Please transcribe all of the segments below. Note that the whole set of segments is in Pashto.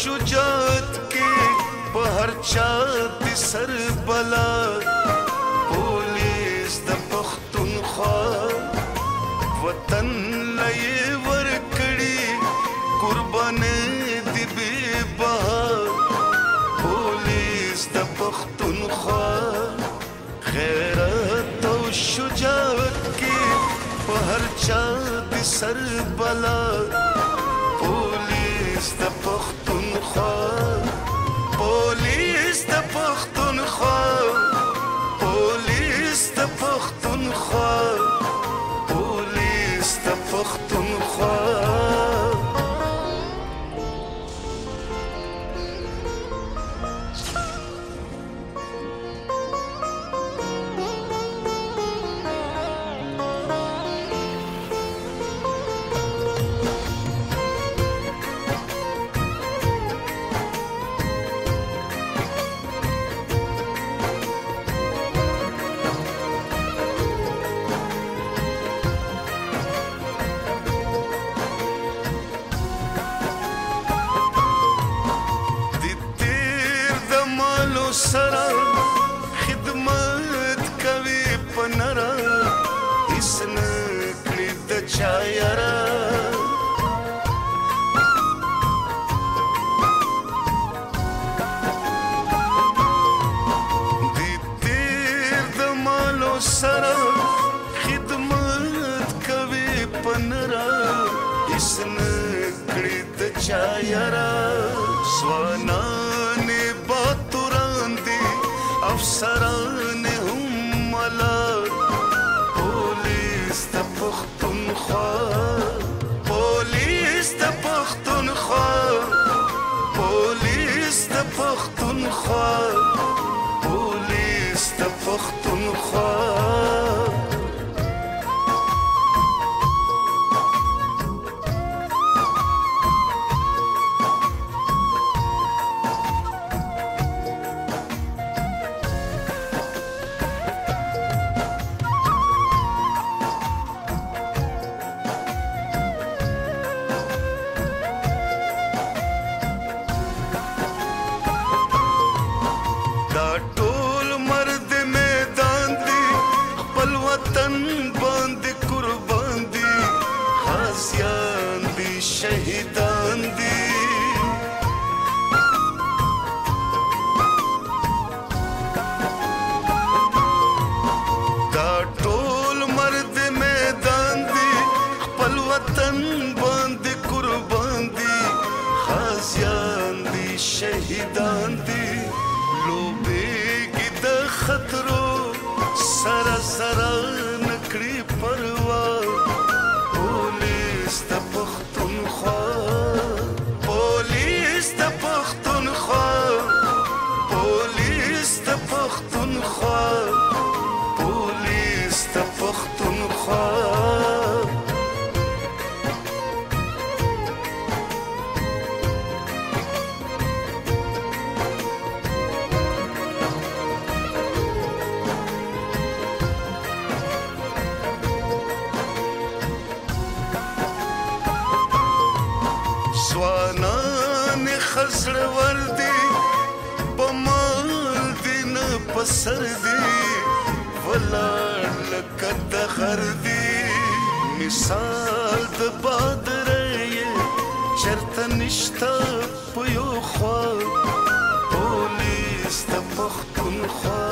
شجاعت کې په هر چا دي سر بلا پولیس د پښتونخوا وطن لې ورکړي قربانې دي بې بها پولیس د پښتونخوا غیرت او شجاعت کې په هر چا دي سر بلا پولیس د پښتونخوا پولیس د پښتونخوا پولیس د پښتونخوا پولیس د پښتونخوا سرا خدمت کوي پنرا اسن کړي د چا یارا د تیر د مالو سرا خدمت کوي پنرا اسن کړي د چا یارا سوانا افسران هم ملال پولیس د پښتونخوا پولیس د پښتونخوا پولیس د پښتونخوا پولیس د پښتونخوا شهیدان دي دا ټول مرد میدان دي خپل وطن باندې قربان دي غازیان دي شهیدان دي لوبېږي د خطرو سره سره نکړي پروا پولیس د پښتونخوا پولیس د پښتونخوا پولیس د پښتونخوا پولیس د پښتونخوا ځوانان خزړه ور دي په مال دي نه په سر دي ولاړ لکه د غر دي مثال د بادرې چرته نشته په یو خوا پولیس د پښتونخوا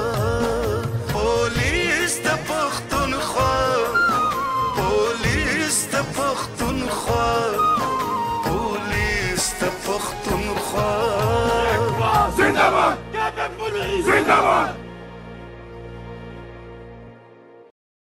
پولیس د پښتونخوا پولیس د پښتونخوا زندباد! زندباد!